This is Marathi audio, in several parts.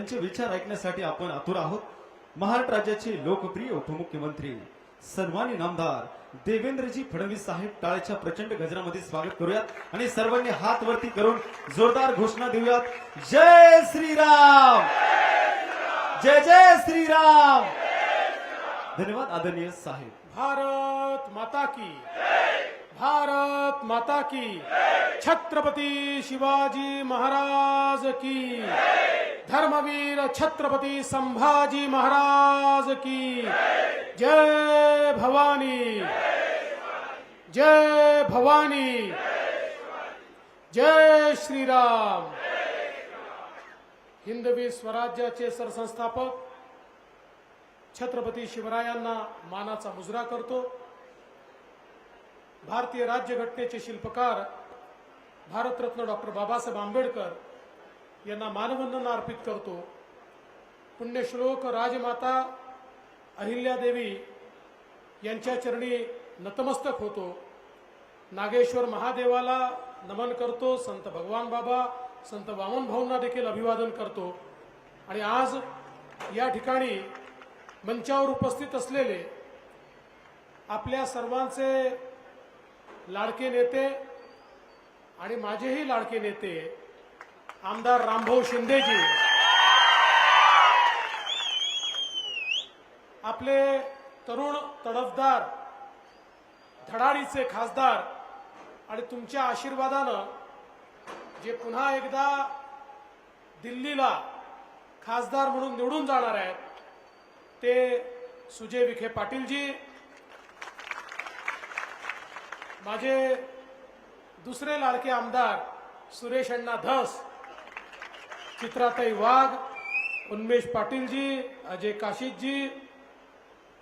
त्यांचे विचार ऐकण्यासाठी आपण आतुर आहोत। महाराष्ट्र राज्याचे लोकप्रिय उपमुख्यमंत्री सन्माननीय नामदार देवेंद्रजी फडणवीस साहेब टाळ्याच्या प्रचंड गजरामध्ये स्वागत करूयात आणि सर्वांनी हात वरती करून जोरदार घोषणा देऊयात, जय श्रीराम, जय जय श्रीराम। धन्यवाद आदरणीय साहेब। भारत माता की, भारत माता की, छत्रपती शिवाजी महाराज की, धर्मवीर छत्रपती संभाजी महाराज की, जय भवानी, जय भवानी, जय श्रीराम। हिंदवी स्वराज्याचे सरसंस्थापक छत्रपती शिवरायांना मानाचा मुजरा करतो। भारतीय राज्यघटनेचे शिल्पकार भारतरत्न डॉक्टर बाबासाहेब आंबेडकर यांना मानवंदना अर्पित करतो। पुण्यश्लोक राजमाता अहिल्यादेवी यांच्या चरणी नतमस्तक होतो। नागेश्वर महादेवाला नमन करतो। संत भगवान बाबा, संत वामन भाऊंना देखील अभिवादन करतो। आणि आज या ठिकाणी मंचावर उपस्थित असलेले आपल्या सर्वांचे लाडके नेते आणि माझेही लाडके नेते आमदार रामभाऊ शिंदेजी, आपले तरुण तडफदार धडाडीचे खासदार आणि तुमच्या आशीर्वादानं जे पुन्हा एकदा दिल्लीला खासदार म्हणून निवडून जाणार आहेत ते सुजय विखे पाटीलजी, माझे दुसरे लाडके आमदार सुरेश अण्णा धस, चित्राताई वाघ, उन्मेष पाटीलजी, अजय काशीदजी,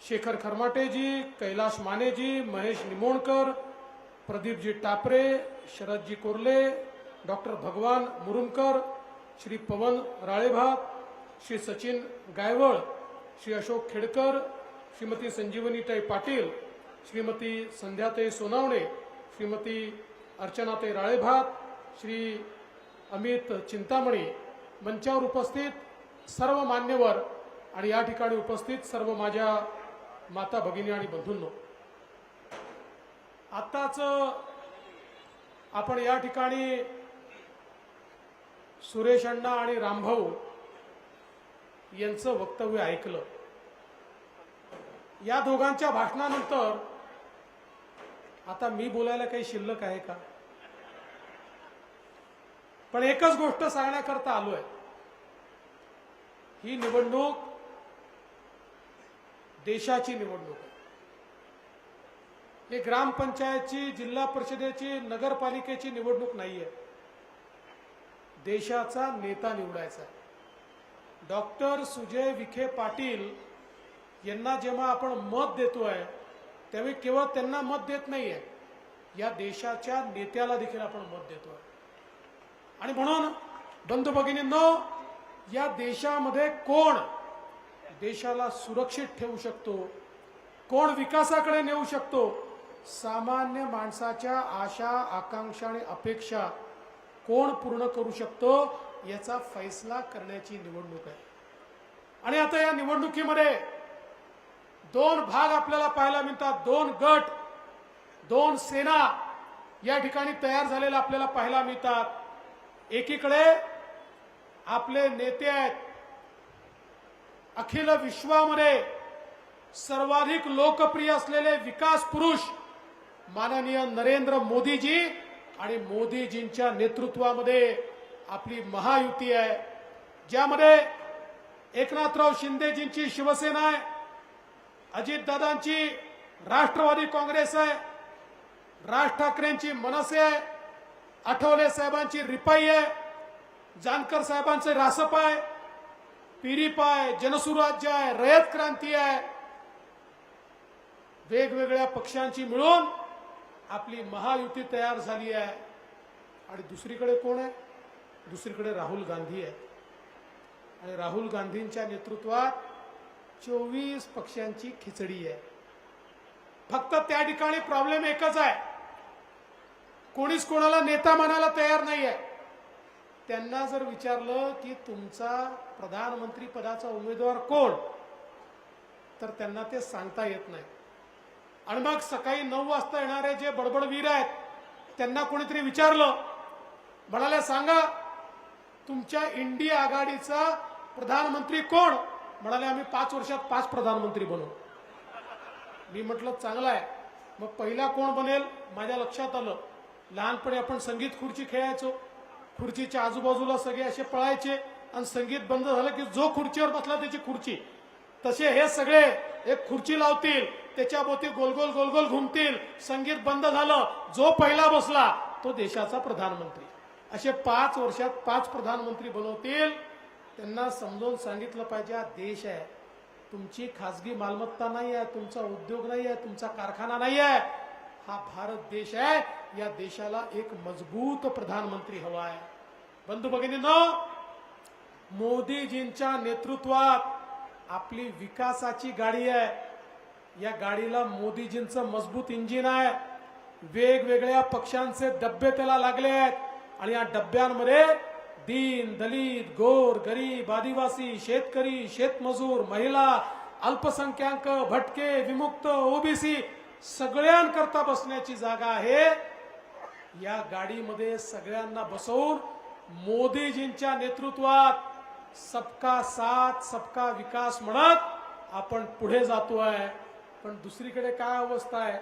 शेखर खरमाटेजी, कैलाश मानेजी, महेश निमोणकर, प्रदीपजी टापरे, शरदजी कोर्ले, डॉक्टर भगवान मुरुमकर, श्री पवन राळेभात, श्री सचिन गायवळ, श्री अशोक खेडकर, श्रीमती संजीवनीताई पाटील, श्रीमती संध्याताई सोनावणे, श्रीमती अर्चनाताई राळेभात, श्री अमित चिंतामणी, मंचावर उपस्थित सर्व मान्यवर आणि या ठिकाणी उपस्थित सर्व माझ्या माता भगिनी आणि बंधूंनो, आत्ताच आपण या ठिकाणी सुरेश अण्णा आणि रामभाऊ यांचं वक्तव्य ऐकलं। या दोघांच्या भाषणानंतर आता मी बोलायला काही शिल्लक आहे का? पण एकच गोष्ट सांगण्याकरता आलोय, ही निवडणूक देशाची निवडणूक आहे। ही ग्रामपंचायतची, जिल्हा परिषदेची, नगरपालिकेची निवडणूक नाहीये। देशाचा नेता निवडायचा आहे। डॉक्टर सुजय विखे पाटील यांना जेव्हा आपण मत देतोय त्यावेळी केवळ त्यांना मत देत नाहीये, या देशाच्या नेत्याला देखील आपण मत देतोय। आणि म्हणून बंधू भगिनींनो, या देशामध्ये कोण देशाला सुरक्षित ठेवू शकतो, कोण विकासाकडे नेऊ शकतो, सामान्य माणसाच्या आशा आकांक्षा आणि अपेक्षा कोण पूर्ण करू शकतो, याचा फैसला करण्याची निवडणूक आहे। आणि आता या निवडणुकीमध्ये दोन भाग आपल्याला पाहायला मिळतात, दोन गट, दोन सेना या ठिकाणी तयार झालेल्या आपल्याला पाहायला मिळतात। एकीकडे आपले नेते आहेत, अखिल विश्वामध्ये सर्वाधिक लोकप्रिय असलेले विकास पुरुष माननीय नरेंद्र मोदीजी, आणि मोदीजींच्या नेतृत्वामध्ये आपली महायुती आहे, ज्यामध्ये एकनाथराव शिंदेजींची शिवसेना आहे, अजितदादांची राष्ट्रवादी काँग्रेस आहे, राज ठाकरेंची मनसे आहे, आठवले साहेबांची रिपाई आहे, जानकर साहेबांचे रासप आहे, पीरीप आहे, जनसुराज्य आहे, रयत क्रांती आहे। वेगवेगळ्या पक्षांची मिळून आपली महायुती तयार झाली आहे। आणि दुसरीकडे कोण आहे? दुसरीकडे राहुल गांधी आहे। आणि राहुल गांधींच्या नेतृत्वात 24 पक्षांची खिचडी आहे। फक्त त्या ठिकाणी प्रॉब्लेम एकच आहे, कोणीच कोणाला नेता मानायला तयार नाही आहे। त्यांना जर विचारलं की तुमचा प्रधानमंत्री पदाचा उमेदवार कोण, तर त्यांना ते सांगता येत नाही. आणि मग सकाळी 9 वाजता येणारे जे बडबडवीर आहेत त्यांना कोणीतरी विचारलं, म्हणाले सांगा तुमच्या इंडिया आघाडीचा प्रधानमंत्री कोण, म्हणाले आम्ही 5 वर्षात 5 प्रधानमंत्री बनवू. मी म्हटलं चांगलं आहे, मग पहिला कोण बनेल. माझ्या लक्षात आलं, लहानपणी आपण संगीत खुर्ची खेळायचो, खुर्चीच्या आजूबाजूला सगळे असे पळायचे आणि संगीत बंद झालं की जो खुर्चीवर बसला त्याची खुर्ची. तसे हे सगळे एक खुर्ची लावतील, त्याच्या भोवती गोल गोल गोल गोल घुमतील, संगीत बंद झालं, जो पहिला बसला तो देशाचा प्रधानमंत्री. असे 5 वर्षात 5 प्रधानमंत्री बनवतील. त्यांना समजावून सांगितलं पाहिजे हा देश आहे, तुमची खासगी मालमत्ता नाही आहे, तुमचा उद्योग नाही आहे, तुमचा कारखाना नाही आहे, हा भारत देश आहे. या देशाला एक मजबूत प्रधानमंत्री हवा आहे. बंधू भगिनींनो, मोदीजींच्या नेतृत्वात आपली विकासाची गाडी आहे. या गाडीला मोदीजींचं मजबूत इंजिन आहे. वेगवेगळ्या पक्षांचे डब्बे त्याला लागले आहेत आणि या डब्यांमध्ये दीन दलित गोर गरीब आदिवासी शेतकरी शेतमजूर महिला अल्पसंख्याक भटके विमुक्त ओबीसी सगळ्यांकरता बसण्याची जागा आहे. या गाडीमध्ये सगळ्यांना बसवून मोदीजींच्या नेतृत्वात सबका साथ सबका विकास म्हणत आपण पुढे जातोय. पण दुसरीकडे काय अवस्था आहे,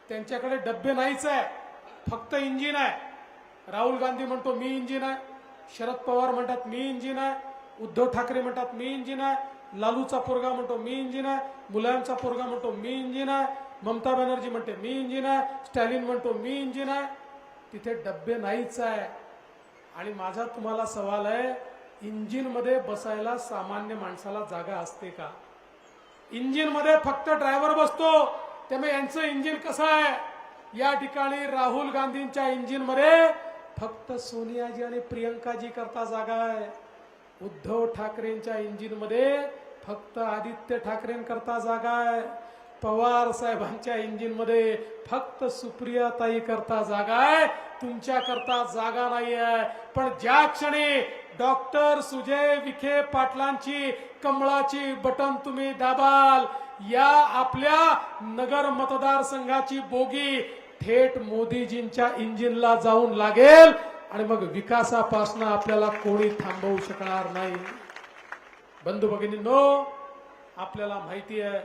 त्यांच्याकडे डब्बे नाहीच आहे, फक्त इंजिन आहे. राहुल गांधी म्हणतो मी इंजिन आहे, शरद पवार म्हणतात मी इंजिन आहे, उद्धव ठाकरे म्हणतात मी इंजिन आहे, लालूचा पोरगा म्हणतो मी इंजिन आहे, मुलायमचा पोरगा म्हणतो मी इंजिन आहे, ममता बॅनर्जी म्हणते मी इंजिन आहे, स्टॅलिन म्हणतो मी इंजिन आहे. तिथे डब्बे नाहीच आहे. आणि माझा तुम्हाला सवाल आहे, इंजिन मध्ये बसायला सामान्य माणसाला जागा असते का? इंजिन मध्ये फक्त ड्रायव्हर बसतो. त्यामुळे यांचं इंजिन कसं आहे, या ठिकाणी राहुल गांधींच्या इंजिन मध्ये फक्त सोनियाजी आणि प्रियंकाजी करता जागा आहे. उद्धव ठाकरेंच्या इंजिन मध्ये फक्त आदित्य ठाकरेंकरता जागा आहे. पवार साहेबांच्या इंजिन मध्ये फक्त सुप्रिया ताई करता जागा आहे. तुमच्या करता जागा नाही आहे. पण ज्या क्षणी डॉक्टर सुजय विखे पाटलांची कमळाची बटन तुम्ही दाबाल, या आपल्या नगर मतदारसंघाची बोगी थेट मोदीजींच्या इंजिनला जाऊन लागेल आणि मग विकासापासून आपल्याला कोणी थांबवू शकणार नाही. बंधू भगिनींनो, आपल्याला माहिती आहे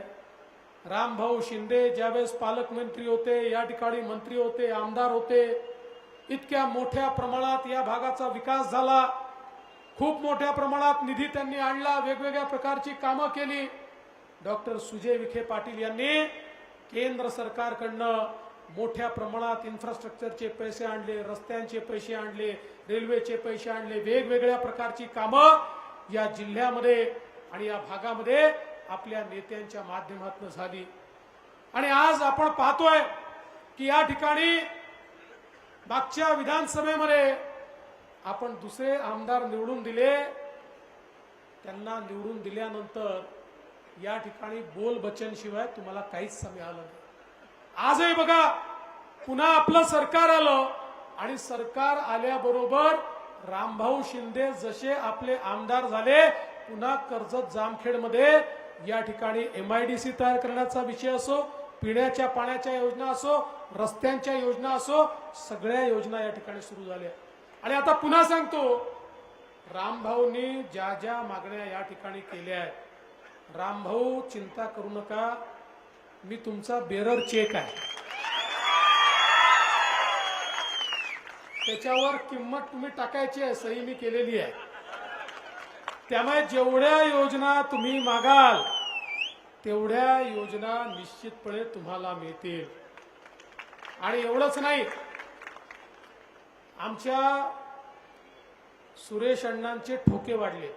रामभाऊ शिंदे ज्यावेळेस पालकमंत्री होते, या ठिकाणी मंत्री होते, आमदार होते, इतक्या मोठ्या प्रमाणात या भागाचा विकास झाला. खूप मोठ्या प्रमाणात निधी त्यांनी आणला, वेगवेगळ्या प्रकारची कामं केली. डॉक्टर सुजय विखे पाटील यांनी केंद्र सरकारकडनं मोठ्या प्रमाणात इन्फ्रास्ट्रक्चरचे पैसे आणले, रस्त्यांचे पैसे आणले, रेल्वेचे पैसे आणले, वेगवेगळ्या प्रकारची कामं या जिल्ह्यामध्ये आणि या भागामध्ये आपल्या नेत्यांच्या माध्यमातून झाली. आणि आज आपण पाहतोय की या ठिकाणी मागच्या विधानसभेमध्ये आपण दुसरे आमदार निवडून दिले. त्यांना निवडून दिल्यानंतर या ठिकाणी बोल बच्चन शिवाय तुम्हाला काहीच मिळालं नाही. आजही बघा पुन्हा आपलं सरकार आलं आणि सरकार आल्याबरोबर रामभाऊ शिंदे जसे आपले आमदार झाले, पुन्हा कर्जत जामखेडमध्ये या ठिकाणी MIDC तयार करण्याचा विषय असो, पिण्याच्या पाण्याच्या योजना असो, रस्त्यांच्या योजना असो, सगळ्या योजना या ठिकाणी सुरू झाल्या. आणि आता पुन्हा सांगतो, रामभाऊंनी ज्या ज्या मागण्या या ठिकाणी केल्या आहेत, रामभाऊ चिंता करू नका, मी तुमचा बेरर चेक आहे, त्याच्यावर किंमत तुम्ही टाकायची आहे, सही मी केलेली आहे. त्यामुळे जेवढ्या योजना तुम्ही मागाल तेवढ्या योजना निश्चितपणे तुम्हाला मिळतील. आणि एवढंच नाही, आमच्या सुरेश अण्णांचे ठोके वाढले,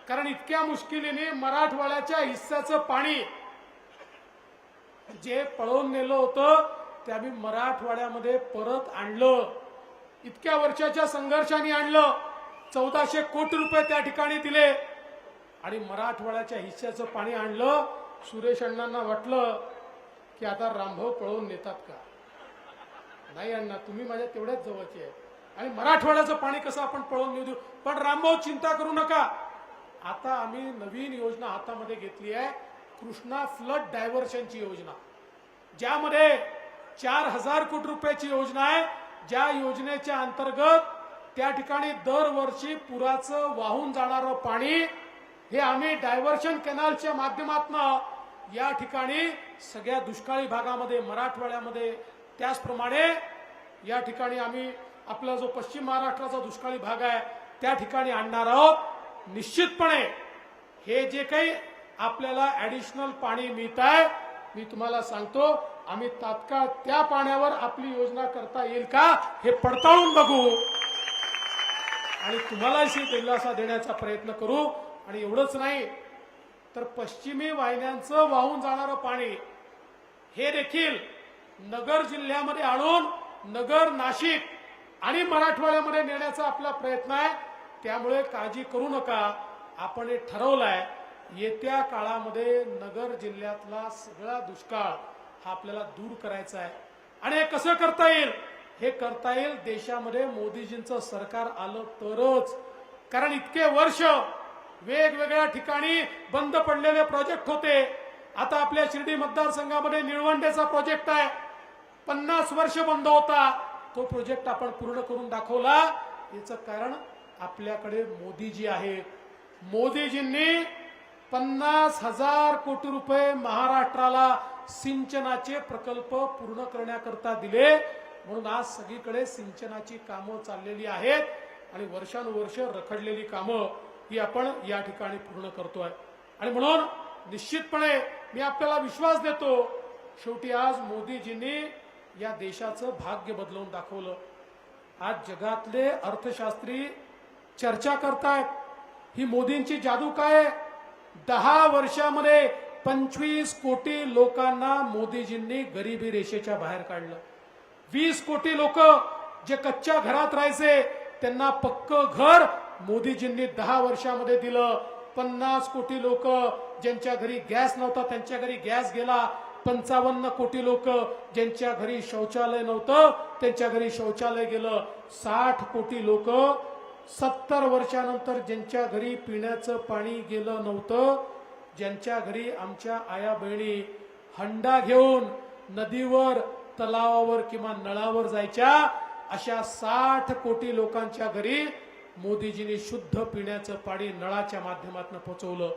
कारण इतक्या मुश्किलीने मराठवाड्याच्या हिस्साचं पाणी जे पळवून नेलं होतं ते आम्ही मराठवाड्यामध्ये परत आणलं. इतक्या वर्षाच्या संघर्षाने आणलं. 1400 कोटी रुपये त्या ठिकाणी दिले आणि मराठवाड्याच्या हिस्साचं पाणी आणलं. सुरेश अण्णांना वाटलं की आता रामभाऊ पळवून नेतात का? नाही अण्णा, तुम्ही माझ्या तेवढ्याच जवळचे आहे. आणि मराठवाड्याचं पाणी कसं आपण पळवून नेऊ देऊ. पण रामभाऊ चिंता करू नका, आता आम्ही नवीन योजना हातामध्ये घेतली आहे, कृष्णा फ्लड डायव्हर्शनची योजना, ज्यामध्ये 4000 कोटी रुपयाची योजना आहे. ज्या योजनेच्या अंतर्गत त्या ठिकाणी दरवर्षी पुराचं वाहून जाणारं पाणी हे आम्ही डायव्हर्शन कॅनलच्या माध्यमातून या ठिकाणी सगळ्या दुष्काळी भागामध्ये, मराठवाड्यामध्ये, त्याचप्रमाणे या ठिकाणी आम्ही आपला जो पश्चिम महाराष्ट्राचा दुष्काळी भाग आहे त्या ठिकाणी आणणार आहोत. निश्चितपणे हे जे काही आपल्याला ऍडिशनल पाणी मिळत आहे, मी तुम्हाला सांगतो, आम्ही तात्काळ त्या पाण्यावर आपली योजना करता येईल का हे पडताळून बघू आणि तुम्हालाही दिलासा देण्याचा प्रयत्न करू. आणि एवढंच नाही तर पश्चिमी वाहिन्यांचं वाहून जाणारं पाणी हे देखील नगर जिल्ह्यामध्ये आणून नगर, नाशिक आणि मराठवाड्यामध्ये नेण्याचा आपला प्रयत्न आहे. त्यामुळे काळजी करू नका, आपण हे ठरवलंय, येत्या काळामध्ये नगर जिल्ह्यातला सगळा दुष्काळ हा आपल्याला दूर करायचा आहे. आणि हे कसं करता येईल? हे करता येईल देशामध्ये मोदीजींचं सरकार आलं तरच. कारण इतके वर्ष वेगवेगळ्या ठिकाणी बंद पडलेले प्रोजेक्ट होते. आता आपल्या शिर्डी मतदारसंघामध्ये निळवंडेचा प्रोजेक्ट आहे, 50 वर्ष बंद होता, तो प्रोजेक्ट आपण पूर्ण करून दाखवला. याचं कारण आपल्याकडे मोदीजी आहे. मोदीजींनी 50,000 कोटी रुपये महाराष्ट्राला सिंचनाचे प्रकल्प पूर्ण करण्याकरता दिले. म्हणून आज सगळीकडे सिंचनाची कामं चाललेली आहेत आणि वर्षानुवर्ष रखडलेली कामं ही आपण या ठिकाणी पूर्ण करतोय. आणि म्हणून निश्चितपणे मी आपल्याला विश्वास देतो, शेवटी आज मोदीजींनी या देशाचं भाग्य बदलवून दाखवलं. आज जगातले अर्थशास्त्री चर्चा करतायत, ही मोदींची जादू काय आहे. 10 वर्षामध्ये 25 कोटी लोकांना मोदीजींनी गरिबी रेषेच्या बाहेर काढलं. 20 कोटी लोक जे कच्च्या घरात राहायचे त्यांना पक्क घर मोदीजींनी 10 वर्षामध्ये दिलं. 50 कोटी लोक ज्यांच्या घरी गॅस नव्हता त्यांच्या घरी गॅस गेला. 55 कोटी लोक ज्यांच्या घरी शौचालय नव्हतं त्यांच्या घरी शौचालय गेलं. 60 कोटी लोक 70 वर्षानंतर ज्यांच्या घरी पिण्याचं पाणी गेलं नव्हतं, ज्यांच्या घरी आमच्या आया बहिणी हंडा घेऊन नदीवर, तलावावर किंवा नळावर जायच्या, अशा 60 कोटी लोकांच्या घरी मोदीजींनी शुद्ध पिण्याचं पाणी नळाच्या माध्यमातून पोहोचवलं.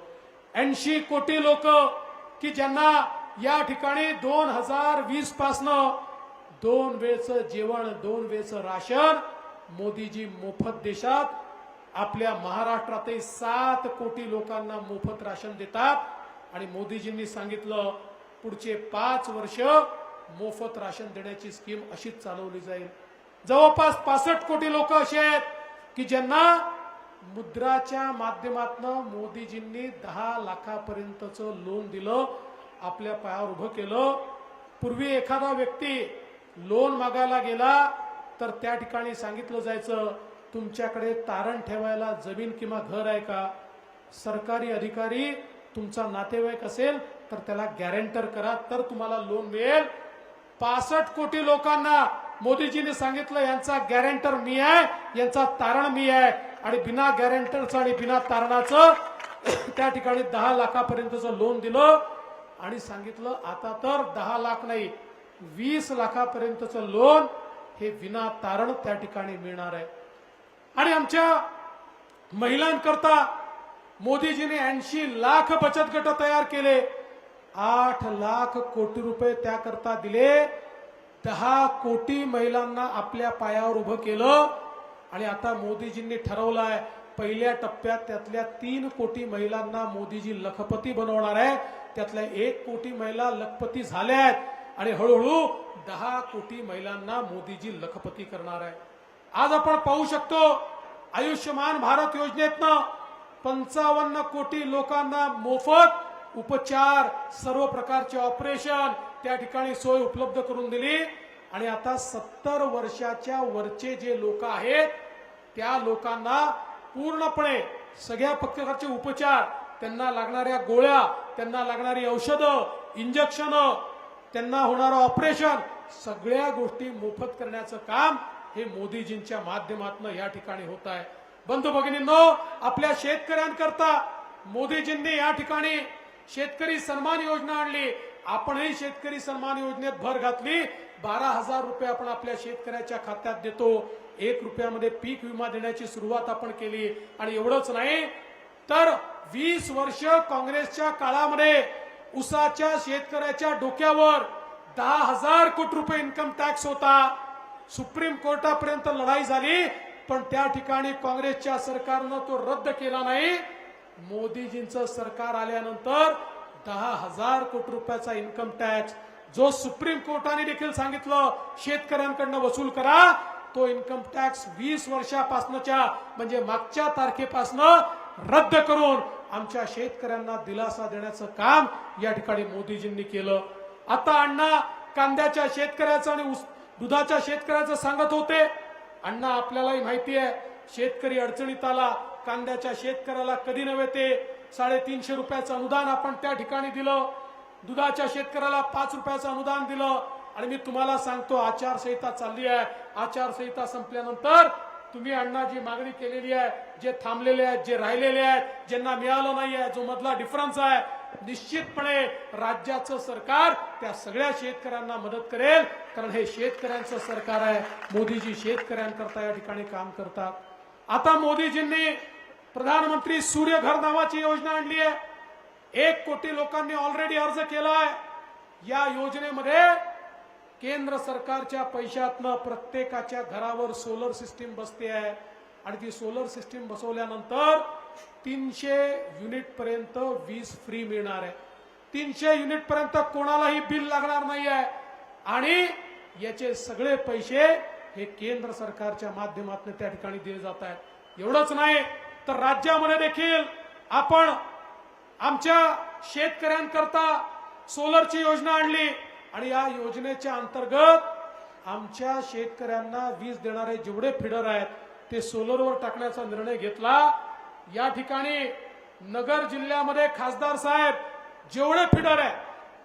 80 कोटी लोक की ज्यांना या ठिकाणी 2020 पासनं 2 वेळचं जेवण, 2 वेळचं राशन मोदीजी मोफत देशात. आपल्या महाराष्ट्रातही 7 कोटी लोकांना मोफत राशन देतात. आणि मोदीजींनी सांगितलं पुढचे 5 वर्ष मोफत राशन देण्याची स्कीम अशीच चालवली जाईल. जवळपास 65 कोटी लोक असे आहेत की ज्यांना मुद्राच्या माध्यमातून मोदीजींनी 10 लाखापर्यंतचं लोन दिलं, आपल्या पायावर उभं केलं. पूर्वी एखादा व्यक्ती लोन मागायला गेला तर त्या ठिकाणी सांगितलं जायचं, तुमच्याकडे तारण ठेवायला जमीन किंवा घर आहे का? सरकारी अधिकारी तुमचा नातेवाईक असेल तर त्याला गॅरेंटर करा तर तुम्हाला लोन मिळेल. 65 कोटी लोकांना मोदीजींनी सांगितलं यांचा गॅरेंटर मी आहे, यांचा तारण मी आहे. आणि बिना गॅरेंटरचं आणि बिना तारणाचं त्या ठिकाणी 10 लाखापर्यंतचं लोन दिलं. आणि सांगितलं आता तर 10 लाख नाही 20 लाखापर्यंतचं लोन हे विना तारण त्या ठिकाणी मिळणार आहे. आणि आमच्या महिलांकरता मोदीजींनी 80 लाख बचत गट तयार केले. 8 लाख कोटी रुपये त्याकरता दिले. 10 कोटी महिलांना आपल्या पायावर उभं केलं. आणि आता मोदीजींनी ठरवलंय पहिल्या टप्प्यात त्यातल्या 3 कोटी महिलांना मोदीजी लखपती बनवणार आहे. त्यातल्या 1 कोटी महिला लखपती झाल्या आहेत आणि हळूहळू 10 कोटी महिलांना मोदीजी लखपती करणार आहे. आज आपण पाहू शकतो आयुष्यमान भारत योजनेतनं 55 कोटी लोकांना मोफत उपचार, सर्व प्रकारचे ऑपरेशन त्या ठिकाणी सोय उपलब्ध करून दिली. आणि आता 70 वर्षाच्या वरचे जे लोक आहेत त्या लोकांना पूर्णपणे सगळ्या प्रकारचे उपचार, त्यांना लागणाऱ्या गोळ्या, त्यांना लागणारी औषधं, इंजेक्शन, त्यांना होणारं ऑपरेशन, सगळ्या गोष्टी मोफत करण्याचं काम हे मोदीजींच्या माध्यमातून या ठिकाणी होत आहे. बंधू भगिनींनो, आपल्या शेतकऱ्यांकरता मोदीजींनी या ठिकाणी शेतकरी सन्मान योजना आणली. आपणही शेतकरी सन्मान योजनेत भर घातली. 12,000 रुपये आपण आपल्या शेतकऱ्याच्या खात्यात देतो. 1 रुपयामध्ये पीक विमा देण्याची सुरुवात आपण केली. आणि एवढंच नाही तर 20 वर्ष काँग्रेसच्या काळामध्ये ऊसाच्या शेतकऱ्याच्या डोक्यावर 10,000 कोटी रुपये इन्कम टॅक्स होता. सुप्रीम कोर्टापर्यंत लढाई झाली, पण त्या ठिकाणी काँग्रेसच्या सरकारनं तो रद्द केला नाही. मोदीजींचं सरकार आल्यानंतर 10,000 कोटी रुपयाचा इन्कम टॅक्स जो सुप्रीम कोर्टाने देखील सांगितलं शेतकऱ्यांकडनं वसूल करा, तो इन्कम टॅक्स 20 वर्षापासनच्या म्हणजे मागच्या तारखेपासनं रद्द करून आमच्या शेतकऱ्यांना दिलासा देण्याचं काम या ठिकाणी मोदीजींनी केलं. आता अण्णा कांद्याच्या शेतकऱ्याचं आणि दुधाच्या शेतकऱ्याचं सांगत होते. अण्णा, आपल्यालाही माहिती आहे शेतकरी अडचणीत आला. कांद्याच्या शेतकऱ्याला कधी नव्हे ते 350 रुपयाचं अनुदान आपण त्या ठिकाणी दिलं. दुधाच्या शेतकऱ्याला 5 रुपयाचं अनुदान दिलं. आणि मी तुम्हाला सांगतो, आचारसंहिता चालली आहे. आचारसंहिता संपल्यानंतर तुम्ही अण्णा जी मागणी केलेली आहे, जे थांबलेले आहेत, जे राहिलेले आहेत, ज्यांना मिळालं नाही आहे, जो मधला डिफरन्स आहे, निश्चितपणे राज्याचं सरकार त्या सगळ्या शेतकऱ्यांना मदत करेल. कारण हे शेतकऱ्यांचं सरकार आहे. मोदीजी शेतकऱ्यांकरता या ठिकाणी काम करतात. आता मोदीजींनी प्रधानमंत्री सूर्यघर नावाची योजना आणली आहे. 1 कोटी लोकांनी ऑलरेडी अर्ज केलाय. या योजनेमध्ये केंद्र सरकारच्या पैशातनं प्रत्येकाच्या घरावर सोलर सिस्टीम बसते आहे. आणि ती सोलर सिस्टीम बसवल्यानंतर 300 युनिट पर्यंत वीज फ्री मिळणार आहे. 300 युनिट पर्यंत कोणालाही बिल लागणार नाही आहे. आणि याचे सगळे पैसे हे केंद्र सरकारच्या माध्यमातून त्या ठिकाणी दिले जात आहेत. एवढंच नाही तर राज्यामध्ये देखील आपण आमच्या शेतकऱ्यांकरता सोलरची योजना आणली. आणि या योजनेच्या अंतर्गत आमच्या शेतकऱ्यांना वीज देणारे जेवढे फिडर आहेत ते सोलरवर टाकण्याचा निर्णय घेतला. या ठिकाणी नगर जिल्ह्यामध्ये खासदार साहेब जेवढे फिडर आहेत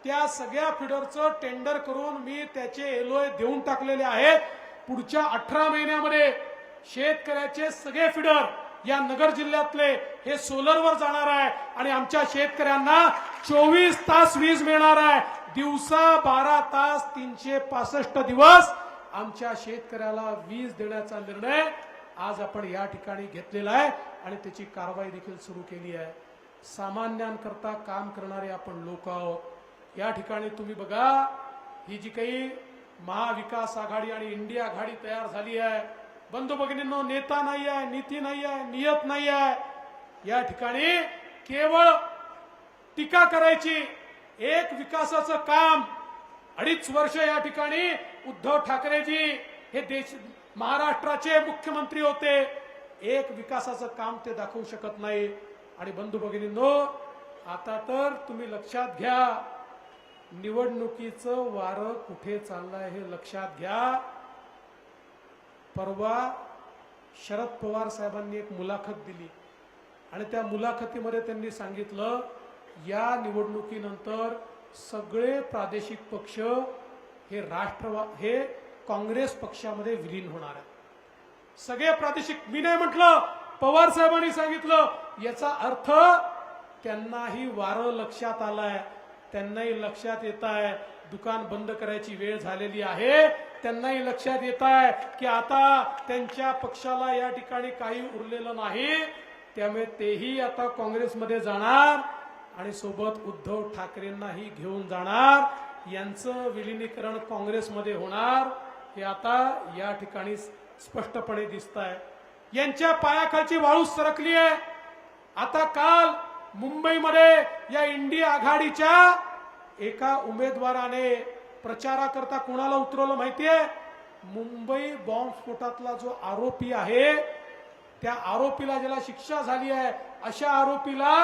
त्या सगळ्या फिडरचं टेंडर करून मी त्याचे एलओए देऊन टाकलेले आहेत. पुढच्या 18 महिन्यामध्ये शेतकऱ्याचे सगळे फिडर या नगर जिल्ह्यातले हे सोलरवर जाणार आहे. आणि आमच्या शेतकऱ्यांना 24 तास वीज मिळणार आहे. दिवसा 12 तास 365 दिवस आमच्या शेतकऱ्याला वीज देण्याचा निर्णय आज आपण या ठिकाणी घेतलेला आहे. आणि त्याची कारवाई देखील सुरू केली आहे. सामान्यांकरता काम करणारे आपण लोक आहोत. या ठिकाणी तुम्ही बघा, ही जी काही महाविकास आघाडी आणि इंडिया आघाडी तयार झाली आहे, बंधू भगिनींनो, नेता नाही आहे, नीती नाही आहे, नियत नाही आहे. या ठिकाणी केवळ टीका करायची. एक विकासाचं काम 2.5 वर्ष या ठिकाणी उद्धव ठाकरेजी हे देश महाराष्ट्राचे मुख्यमंत्री होते. एक विकासाचं काम ते दाखवू शकत नाही. आणि बंधू भगिनींनो, आता तर तुम्ही लक्षात घ्या, निवडणुकीचं वारं कुठे चाललंय हे लक्षात घ्या. परवा शरद पवार साहेबांनी एक मुलाखत दिली आणि त्या मुलाखतीमध्ये त्यांनी सांगितलं या निवडणुकीनंतर सगळे प्रादेशिक पक्ष हे काँग्रेस पक्षामध्ये विलीन होणार आहेत. सगळे प्रादेशिक, मी नाही म्हटलं, पवार साहेबांनी सांगितलं. याचा अर्थ त्यांनाही वारं लक्षात आलंय. त्यांनाही लक्षात येत आहे दुकान बंद करायची वेळ झालेली आहे. त्यांनाही लक्षात येत आहे की आता त्यांच्या पक्षाला या ठिकाणी काही उरलेलं नाही. त्यामुळे तेही आता काँग्रेसमध्ये जाणार आणि सोबत उद्धव ठाकरेंनाही घेऊन जाणार. यांचं विलीनीकरण काँग्रेसमध्ये होणार हे आता या ठिकाणी स्पष्टपणे दिसत आहे. यांच्या पायाखालची वाळू सरकली आहे. आता काल मुंबईमध्ये या इंडिया आघाडीच्या एका उमेदवाराने प्रचाराकरता कोणाला उतरवलं माहितीये? मुंबई बॉम्बस्फोटातला जो आरोपी आहे त्या आरोपीला ज्याला शिक्षा झाली आहे अशा आरोपीला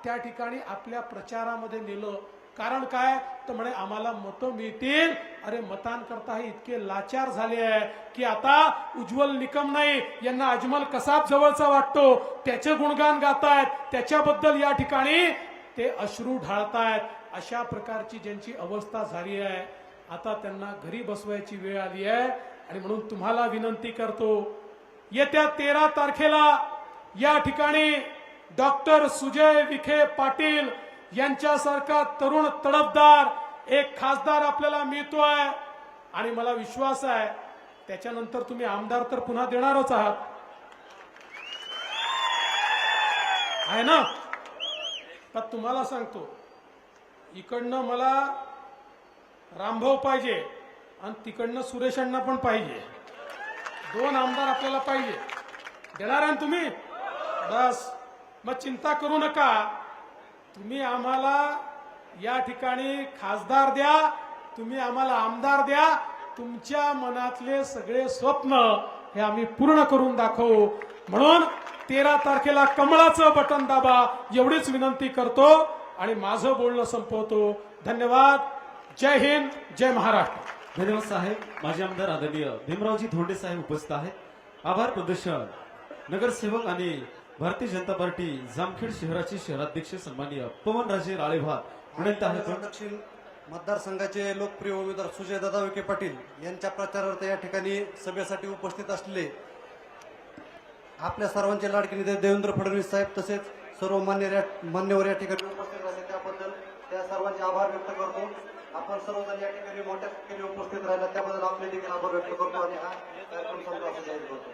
त्या ठिकाणी आपल्या प्रचारामध्ये नेलं. कारण काय तर म्हणे आम्हाला मतं मिळतील. अरे मतांकरता इतके लाचार झाले आहे की आता उज्ज्वल निकम नाही यांना अजमल कसाब जवळचा वाटतो, त्याचे गुणगान गातायत, त्याच्याबद्दल या ठिकाणी ते अश्रू ढाळतायत. अशा प्रकारची ज्यांची अवस्था झाली आहे आता त्यांना घरी बसवायची वेळ आली आहे. आणि म्हणून तुम्हाला विनंती करतो, येत्या 13 तारखेला या ठिकाणी डॉक्टर सुजय विखे पाटील यांच्यासारखा तरुण तडफदार एक खासदार आपल्याला मिळतोय आणि मला विश्वास आहे त्याच्यानंतर तुम्ही आमदार तर पुन्हा देणारच आहात, आहे ना? पण तुम्हाला सांगतो, इकडनं मला रामभाऊ पाहिजे आणि तिकडनं सुरेशांना पण पाहिजे. 2 आमदार आपल्याला पाहिजे. देणार आहे ना तुम्ही? बस मग चिंता करू नका. तुम्ही आम्हाला या ठिकाणी खासदार द्या, तुम्ही आम्हाला आमदार द्या. तुमच्या मनातले सगळे स्वप्न हे आम्ही पूर्ण करून दाखवू. म्हणून 13 तारखेला कमळाचं बटन दाबा एवढीच विनंती करतो आणि माझं बोलणं संपवतो. धन्यवाद. जय हिंद, जय महाराष्ट्र. धन्यवाद साहेब. माजी आमदार आदरणीय भीमरावजी धोंडे साहेब उपस्थित आहेत. आभार प्रदर्शन नगरसेवक आणि भारतीय जनता पार्टी जामखेड शहराचे शहराध्यक्ष सन्माननीय पवनराजे राळेभार विनंती आहे. दक्षिण मतदारसंघाचे लोकप्रिय उमेदवार सुजयदादा विखे पाटील यांच्या प्रचारार्थ या ठिकाणी सभेसाठी उपस्थित असलेले आपल्या सर्वांचे लाडके नेते देवेंद्र फडणवीस साहेब तसेच सर्व मान्यवर या ठिकाणी उपस्थित राहिले त्याबद्दल त्या सर्वांचे आभार व्यक्त करतो. आपण सर्वजण या ठिकाणी मोठ्या संख्येने उपस्थित राहिला त्याबद्दल आपले देखील आभार व्यक्त करतो आणि हा कार्यक्रम संपला असं जाहीर करतो.